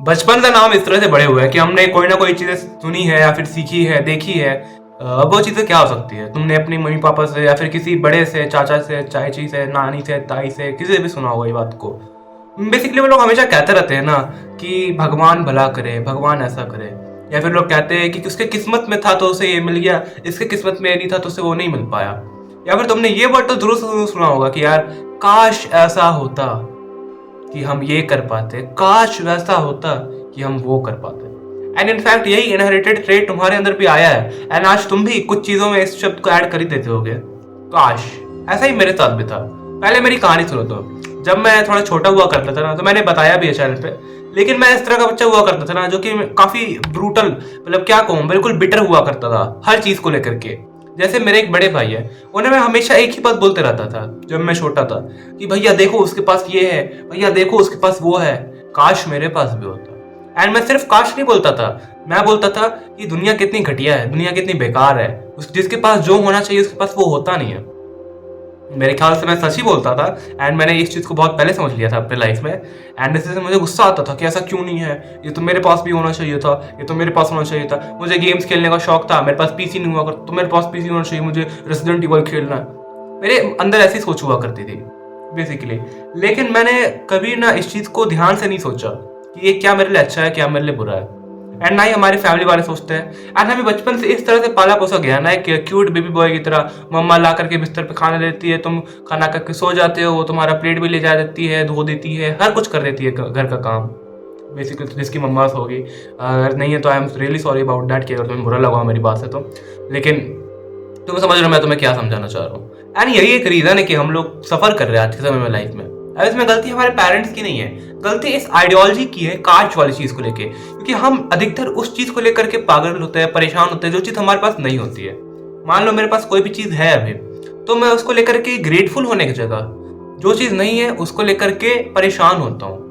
बचपन का नाम इस तरह से बड़े हुए हैं कि हमने कोई ना कोई चीज़ें सुनी है या फिर सीखी है, देखी है। अब वो चीज़ें क्या हो सकती है? तुमने अपनी मम्मी-पापा से या फिर किसी बड़े से, चाचा से, चाची से, नानी से, ताई से, किसी से भी सुना होगा ये बात को। बेसिकली वो लोग हमेशा कहते रहते हैं ना कि भगवान भला करे, भगवान ऐसा करे। या फिर लोग कहते हैं कि उसके किस्मत में था तो उसे ये मिल गया, इसके किस्मत में नहीं था तो उसे वो नहीं मिल पाया। या फिर तुमने ये वर्ड तो ज़रूर सुना होगा कि यार काश ऐसा होता कि हम ये कर पाते, काश वैसा होता कि हम वो कर पाते। एंड इनफैक्ट यही इनहेरिटेड ट्रेट तुम्हारे अंदर भी आया है एंड आज तुम भी कुछ चीजों में इस शब्द को ऐड कर ही देते होगे, काश। ऐसा ही मेरे साथ भी था। पहले मेरी कहानी सुनो तो, जब मैं थोड़ा छोटा हुआ करता था ना, तो मैंने बताया भी है चैनल पे, लेकिन मैं इस तरह का बच्चा हुआ करता था ना जो कि काफी ब्रूटल, मतलब क्या कहूँ, बिल्कुल बिटर हुआ करता था हर चीज को लेकर के। जैसे मेरे एक बड़े भाई है, उन्हें मैं हमेशा एक ही बात बोलते रहता था जब मैं छोटा था कि भैया देखो उसके पास ये है, भैया देखो उसके पास वो है, काश मेरे पास भी होता। एंड मैं सिर्फ काश नहीं बोलता था, मैं बोलता था कि दुनिया कितनी घटिया है, दुनिया कितनी बेकार है, जिसके पास जो होना चाहिए उसके पास वो होता नहीं है। मेरे ख्याल से मैं सच ही बोलता था एंड मैंने इस चीज़ को बहुत पहले समझ लिया था अपने लाइफ में। एंड इससे से मुझे गुस्सा आता था कि ऐसा क्यों नहीं है, ये तो मेरे पास भी होना चाहिए था, ये तो मेरे पास होना चाहिए था। मुझे गेम्स खेलने का शौक था, मेरे पास पीसी नहीं हुआ करता, तो मेरे पास पीसी होना चाहिए, मुझे रेसिडेंट इवल खेलना है। मेरे अंदर ऐसी सोच हुआ करती थी बेसिकली। लेकिन मैंने कभी ना इस चीज़ को ध्यान से नहीं सोचा कि ये क्या मेरे लिए अच्छा है, क्या मेरे लिए बुरा है। एंड ना ही हमारे फैमिली वाले सोचते हैं। एंड हमें बचपन से इस तरह से पाला पोसा गया ना, एक क्यूट बेबी बॉय की तरह। मम्मा ला करके बिस्तर पे खाना देती है, तुम खाना करके सो जाते हो, वो तुम्हारा प्लेट भी ले जा देती है, धो देती है, हर कुछ कर देती है घर का काम बेसिकली। तो जिसकी मम्मा होगी, अगर नहीं है तो I am really sorry about that कि अगर तुम्हें बुरा लगा मेरी बात से तो। लेकिन तुम समझ रहे हो मैं तुम्हें क्या समझाना चाह रहा हूँ। एंड यही एक रीजन है कि हम लोग सफर कर रहे हैं आज के समय में लाइफ में। अब इसमें गलती हमारे पेरेंट्स की नहीं है, गलती इस आइडियोलॉजी की है काश वाली चीज को लेके। क्योंकि हम अधिकतर उस चीज को लेकर के पागल होते हैं, परेशान होते हैं जो चीज हमारे पास नहीं होती है। मान लो मेरे पास कोई भी चीज है अभी, तो मैं उसको लेकर के ग्रेटफुल होने की जगह जो चीज नहीं है उसको लेकर के परेशान होता हूँ।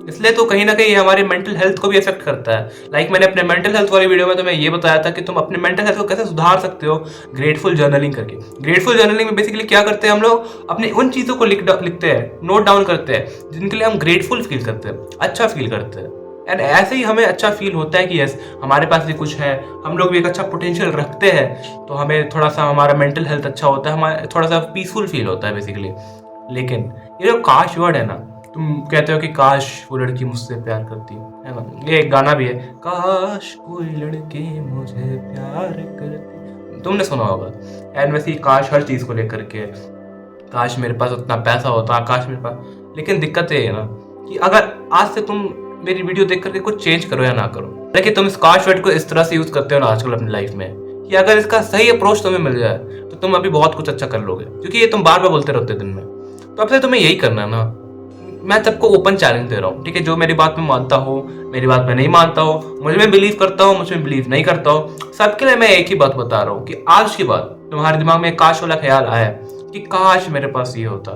इसलिए तो कहीं ना कहीं हमारे मेंटल हेल्थ को भी अफेक्ट करता है। लाइक मैंने अपने मेंटल हेल्थ वाली वीडियो में तुम्हें ये बताया था कि तुम अपने मेंटल हेल्थ को कैसे सुधार सकते हो, ग्रेटफुल जर्नलिंग करके। ग्रेटफुल जर्नलिंग में बेसिकली क्या करते हैं हम लोग, अपनी उन चीज़ों को लिखते हैं, नोट डाउन करते हैं जिनके लिए हम ग्रेटफुल फील करते हैं, अच्छा फील करते हैं। एंड ऐसे ही हमें अच्छा फील होता है कि यस हमारे पास भी कुछ है, हम लोग भी एक अच्छा पोटेंशियल रखते हैं, तो हमें थोड़ा सा हमारा मेंटल हेल्थ अच्छा होता है, हमारा थोड़ा सा पीसफुल फील होता है बेसिकली। लेकिन ये जो काश वर्ड है ना, तुम कहते हो कि काश वो लड़की मुझसे प्यार करती है ना, ये एक गाना भी है, काश कोई लड़की मुझे प्यार करती, तुमने सुना होगा। एंड वैसे ही काश हर चीज को लेकर के, काश मेरे पास उतना पैसा होता, काश मेरे पास। लेकिन दिक्कत ये है ना कि अगर आज से तुम मेरी वीडियो देख करके कुछ चेंज करो या ना करो, लेकिन तुम इस काश वर्ड को इस तरह से यूज करते हो ना आजकल अपनी लाइफ में, कि अगर इसका सही अप्रोच तुम्हें मिल जाए तो तुम अभी बहुत कुछ अच्छा कर लोगे। क्योंकि ये तुम बार बार बोलते रहते दिन में, तो अब से तुम्हें यही करना है ना। मैं सबको ओपन चैलेंज दे रहा हूँ, ठीक है। जो मेरी बात में मानता हो, मेरी बात में नहीं मानता हो, मुझ में बिलीव करता हो, मुझ में बिलीव नहीं करता हो, सबके लिए मैं एक ही बात बता रहा हूँ कि आज की बात तुम्हारे दिमाग में काश वाला ख्याल आया कि काश मेरे पास ये होता,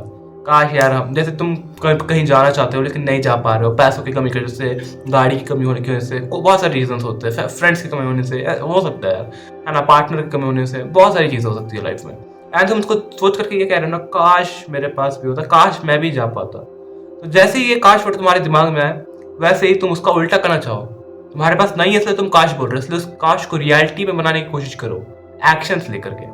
काश यार हम, जैसे तुम कहीं जाना चाहते हो लेकिन नहीं जा पा रहे हो, पैसों की कमी की वजह से, गाड़ी की कमी होने की वजह से, बहुत सारे रीजन होते हैं, फ्रेंड्स की कमी होने से हो सकता है यार, है ना, पार्टनर की कमी होने से, बहुत सारी चीज़ हो सकती है लाइफ में। एंड तुम उसको सोच करके ये कह रहे हो ना, काश मेरे पास भी होता, काश मैं भी जा पाता। तो जैसे ही ये काश वर्ड तुम्हारे दिमाग में आए, वैसे ही तुम उसका उल्टा करना चाहो। तुम्हारे पास नहीं है इसलिए तुम काश बोल रहे हो, इसलिए उस काश को रियलिटी में बनाने की कोशिश करो, एक्शंस लेकर के।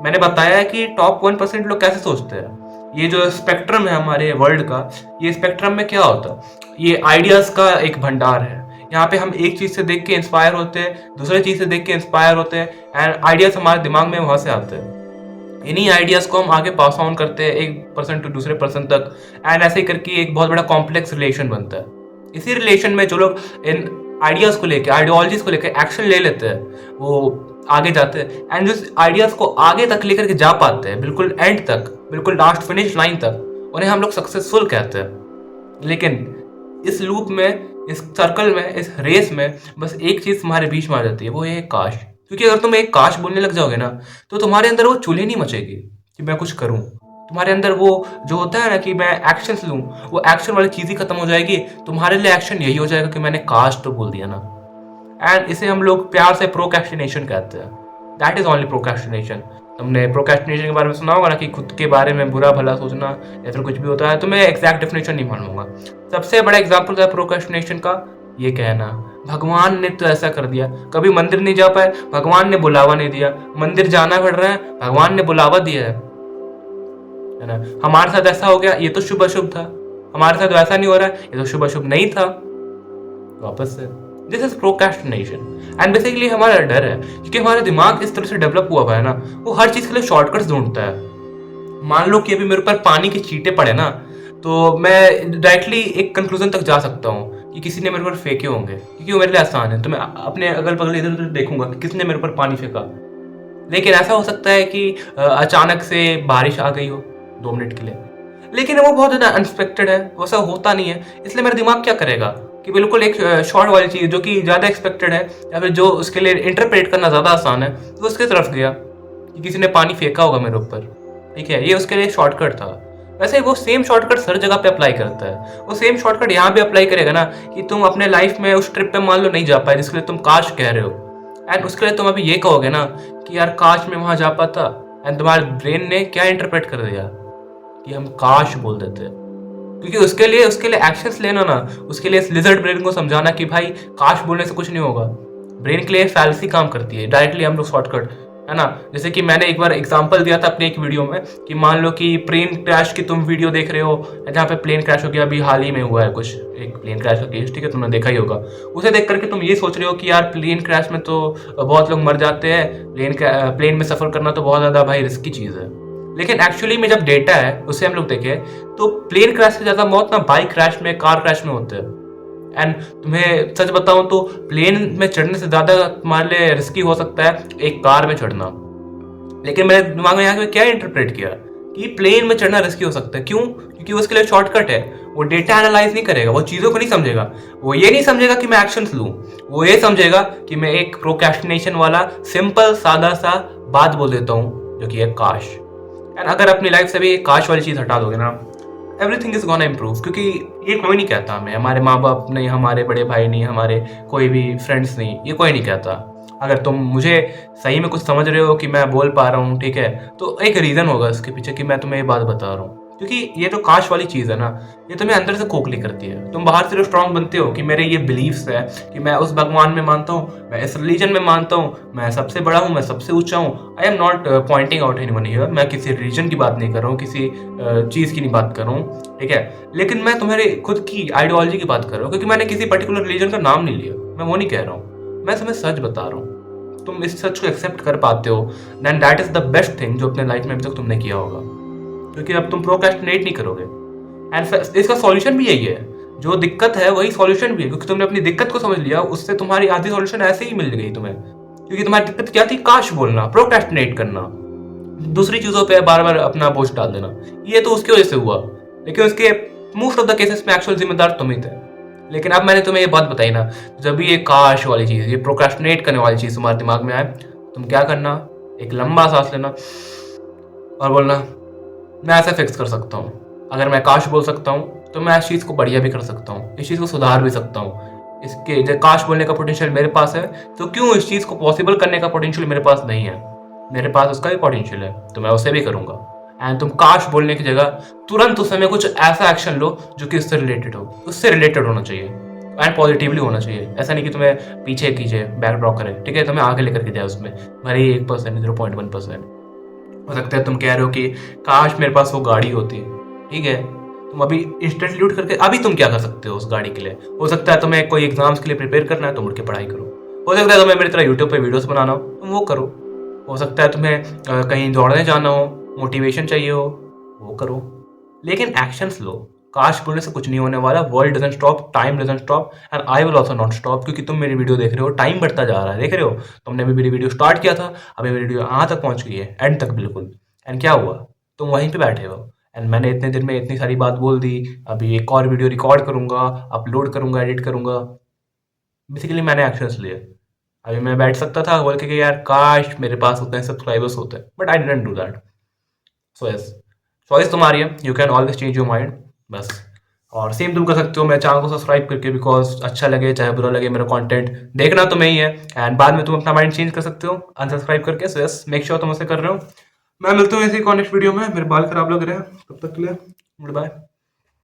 मैंने बताया है कि टॉप 1% लोग कैसे सोचते हैं। ये जो स्पेक्ट्रम है हमारे वर्ल्ड का, ये स्पेक्ट्रम में क्या होता है, ये आइडियाज का एक भंडार है। यहाँ पे हम एक चीज से देख के इंस्पायर होते हैं, दूसरे चीज से देख के इंस्पायर होते हैं, एंड आइडियाज हमारे दिमाग में वहां से आते हैं। इन्हीं आइडियाज को हम आगे पास ऑन करते हैं एक पर्सन टू दूसरे पर्सन तक, एंड ऐसे ही करके एक बहुत बड़ा कॉम्प्लेक्स रिलेशन बनता है। इसी रिलेशन में जो लोग इन आइडियाज को लेकर, आइडियोलॉजीज को लेकर एक्शन ले लेते हैं, वो आगे जाते हैं, एंड जो आइडियाज को आगे तक लेकर के जा पाते हैं, बिल्कुल एंड तक, बिल्कुल लास्ट फिनिश लाइन तक, उन्हें हम लोग सक्सेसफुल कहते हैं। लेकिन इस लूप में, इस सर्कल में, इस रेस में बस एक चीज तुम्हारे बीच में आ जाती है, वो है काश। क्योंकि अगर तुम एक काश बोलने लग जाओगे ना, तो तुम्हारे अंदर वो चूल्हे नहीं मचेगी कि मैं कुछ करूं। तुम्हारे अंदर वो जो होता है ना कि मैं एक्शंस लूं, वो एक्शन वाली चीज ही खत्म हो जाएगी। तुम्हारे लिए एक्शन यही हो जाएगा कि मैंने काश तो बोल दिया ना। एंड इसे हम लोग प्यार से प्रोक्रेस्टिनेशन कहते हैं। That is only procrastination. तुमने प्रोक्रेस्टिनेशन के बारे में सुना होगा ना कि खुद के बारे में बुरा भला सोचना या फिर कुछ भी होता है, तो मैं एग्जैक्ट डेफिनेशन नहीं मानूंगा। सबसे बड़ा एग्जाम्पल है प्रोक्रेस्टिनेशन का, ये कहना भगवान ने तो ऐसा कर दिया, कभी मंदिर नहीं जा पाए, भगवान ने बुलावा नहीं दिया, मंदिर जाना पड़ रहा है, भगवान ने बुलावा दिया है ना। हमारे साथ ऐसा हो गया, ये तो शुभ अशुभ था, हमारे साथ वैसा नहीं हो रहा है, ये तो शुभ अशुभ नहीं था। वापस से this is procrastination and basically हमारा डर है, क्योंकि हमारा दिमाग इस तरह से डेवलप हुआ है ना, वो हर चीज के लिए शॉर्टकट्स ढूंढता है। मान लो कि अभी मेरे ऊपर पानी के छींटे पड़े ना, तो मैं डायरेक्टली एक कंक्लूजन तक जा सकता हूँ कि किसी ने मेरे ऊपर फेंके होंगे, क्योंकि वो मेरे लिए आसान है। तो मैं अपने अगल बगल इधर उधर देखूंगा कि किसने मेरे ऊपर पानी फेंका। लेकिन ऐसा हो सकता है कि अचानक से बारिश आ गई हो 2 मिनट के लिए, लेकिन वो बहुत ज़्यादा अनएक्सपेक्टेड है, वैसा होता नहीं है। इसलिए मेरा दिमाग क्या करेगा कि बिल्कुल एक शॉर्ट वाली चीज़ जो कि ज़्यादा एक्सपेक्टेड है या फिर जो उसके लिए इंटरप्रेट करना ज़्यादा आसान है, तो उसके तरफ गया कि किसी ने पानी फेंका होगा मेरे ऊपर। ठीक है, ये उसके लिए शॉर्टकट था। वैसे वो सेम शॉर्टकट हर जगह पे अप्लाई करता है। वो सेम शॉर्टकट यहाँ भी अप्लाई करेगा ना, कि तुम अपने लाइफ में उस ट्रिप पे मान लो नहीं जा पाए जिसके लिए तुम काश कह रहे हो, एंड उसके लिए तुम अभी ये कहोगे ना कि यार काश मैं वहां जा पाता, एंड तुम्हारे ब्रेन ने क्या इंटरप्रेट कर दिया कि हम काश बोल देते, क्योंकि उसके लिए एक्शंस लेना ना, उसके लिए इस लिजर्ड ब्रेन को समझाना कि भाई काश बोलने से कुछ नहीं होगा, ब्रेन के लिए फैलसी काम करती है। डायरेक्टली हम लोग शॉर्टकट, है ना। जैसे कि मैंने एक बार एग्जांपल दिया था अपने एक वीडियो में कि मान लो कि प्लेन क्रैश की तुम वीडियो देख रहे हो, जहाँ पे प्लेन क्रैश हो गया, अभी हाल ही में हुआ है कुछ, एक प्लेन क्रैश का केस, ठीक है, तुमने देखा ही होगा। उसे देख करके तुम ये सोच रहे हो कि यार प्लेन क्रैश में तो बहुत लोग मर जाते हैं, प्लेन में सफर करना तो बहुत ज्यादा भाई रिस्की चीज है। लेकिन एक्चुअली में जब डेटा है उसे हम लोग देखें तो प्लेन क्रैश से ज्यादा मौत ना बाइक क्रैश में, कार क्रैश में होते हैं। एंड तुम्हें सच बताऊं तो प्लेन में चढ़ने से ज्यादा तुम्हारे लिए रिस्की हो सकता है एक कार में चढ़ना। लेकिन मेरे दिमाग में यहाँ क्या इंटरप्रेट किया कि प्लेन में चढ़ना रिस्की हो सकता है। क्यों? क्योंकि उसके लिए शॉर्टकट है। वो डेटा एनालाइज नहीं करेगा, वो चीजों को नहीं समझेगा, वो ये नहीं समझेगा कि मैं एक्शंस लूं, वो ये समझेगा कि मैं एक प्रोक्रेस्टिनेशन वाला सिंपल सादा सा बात बोल देता हूँ जो कि है काश। एंड अगर अपनी लाइफ से भी काश वाली चीज हटा दोगे ना, एवरीथिंग इज गोना इम्प्रूव। क्योंकि ये कोई नहीं कहता हमें, हमारे माँ बाप नहीं, हमारे बड़े भाई नहीं, हमारे कोई भी फ्रेंड्स नहीं, ये कोई नहीं कहता। अगर तुम मुझे सही में कुछ समझ रहे हो कि मैं बोल पा रहा हूँ, ठीक है, तो एक रीज़न होगा इसके पीछे कि मैं तुम्हें ये बात बता रहा हूँ। क्योंकि ये तो काश वाली चीज़ है ना, ये तुम्हें अंदर से खोखली करती है। तुम बाहर से जो स्ट्रांग बनते हो कि मेरे ये बिलीव्स है कि मैं उस भगवान में मानता हूँ, मैं इस रिलीजन में मानता हूँ, मैं सबसे बड़ा हूँ, मैं सबसे ऊंचा हूँ। I am not pointing out anyone here, मैं किसी रिलीजन की बात नहीं कर रहा हूँ, किसी चीज़ की नहीं बात कर रहा हूँ, ठीक है। लेकिन मैं तुम्हारे खुद की आइडियोलॉजी की बात कर रहा हूँ, क्योंकि मैंने किसी पर्टिकुलर रिलीजन का नाम नहीं लिया, मैं वो नहीं कह रहा हूँ, मैं तुम्हें सच बता रहा हूँ। तुम इस सच को एक्सेप्ट कर पाते हो, then that is the best thing जो अपने लाइफ में अभी तक तुमने किया होगा, क्योंकि अब तुम प्रोक्रेस्टिनेट नहीं करोगे। एंड इसका सॉल्यूशन भी यही है, जो दिक्कत है वही सॉल्यूशन भी है, क्योंकि तुमने अपनी दिक्कत को समझ लिया, उससे तुम्हारी आधी सॉल्यूशन ऐसे ही मिल गई तुम्हें। क्योंकि तुम्हारी दिक्कत क्या थी? काश बोलना, प्रोक्रेस्टिनेट करना, दूसरी चीजों पे बार बार अपना बोझ डाल देना, ये तो उसकी वजह से हुआ। लेकिन उसके मोस्ट ऑफ द केसेस में एक्चुअल जिम्मेदार तुम ही थे। लेकिन अब मैंने तुम्हें ये बात बताई ना, जब भी ये काश वाली चीज़, ये प्रोक्रेस्टिनेट करने वाली चीज़ तुम्हारे दिमाग में आए, तुम क्या करना, एक लंबा सांस लेना और बोलना मैं ऐसा फिक्स कर सकता हूँ। अगर मैं काश बोल सकता हूँ तो मैं इस चीज़ को बढ़िया भी कर सकता हूँ, इस चीज़ को सुधार भी सकता हूँ। इसके जब काश बोलने का पोटेंशियल मेरे पास है, तो क्यों इस चीज़ को पॉसिबल करने का पोटेंशियल मेरे पास नहीं है? मेरे पास उसका भी पोटेंशियल है, तो मैं उसे भी करूँगा। एंड तुम काश बोलने की जगह तुरंत उस समय कुछ ऐसा एक्शन लो जो कि उससे रिलेटेड हो, उससे रिलेटेड होना चाहिए एंड पॉजिटिवली होना चाहिए। ऐसा नहीं कि तुम्हें पीछे कीजिए, बैक ड्रॉप करे, ठीक है, तुम्हें आगे लेकर के जाए उसमें, भले ही 1%, 0.1%। हो सकता है तुम कह रहे हो कि काश मेरे पास वो गाड़ी होती, ठीक है, तुम अभी इंस्टेंटली उठ करके अभी तुम क्या कर सकते हो उस गाड़ी के लिए? हो सकता है तुम्हें कोई एग्जाम्स के लिए प्रिपेयर करना है, तुम उठ के पढ़ाई करो। हो सकता है तुम्हें मेरी तरह यूट्यूब पे वीडियोस बनाना हो, तुम वो करो। हो सकता है तुम्हें कहीं दौड़ने जाना हो, मोटिवेशन चाहिए हो, वो करो। लेकिन एक्शंस लो। काश बोलने से कुछ नहीं होने वाला। World doesn't stop, time doesn't stop, and I will also not stop. क्योंकि तुम मेरी वीडियो देख रहे हो, टाइम बढ़ता जा रहा है, देख रहे हो, तुमने भी मेरी वीडियो स्टार्ट किया था, अभी मेरी वीडियो यहाँ तक पहुँच गई है, एंड तक बिल्कुल। एंड क्या हुआ? तुम वहीं पे बैठे हो, एंड मैंने इतने दिन में इतनी सारी बात बोल दी, अभी एक और वीडियो रिकॉर्ड करूंगा, अपलोड करूंगा, एडिट करूंगा। बेसिकली मैंने एक्शंस लिए। अभी मैं बैठ सकता था बोल के कि यार काश मेरे पास उतने सब्सक्राइबर्स होते, but I didn't do that. So yes, choice तुम्हारी है, you can always change your mind, बस। और सेम तुम कर सकते हो मेरे चैनल को सब्सक्राइब करके, बिकॉज अच्छा लगे चाहे बुरा लगे मेरा कंटेंट देखना तुम्हें ही है, एंड बाद में तुम अपना माइंड चेंज कर सकते हो अनसब्सक्राइब करके। सो यस, मेक श्योर तुम उसे कर रहे हो। मैं मिलता हूँ ऐसी नेक्स्ट वीडियो में। मेरे बाल खराब लग रहे हैं, तब तक के लिए गुड बाय।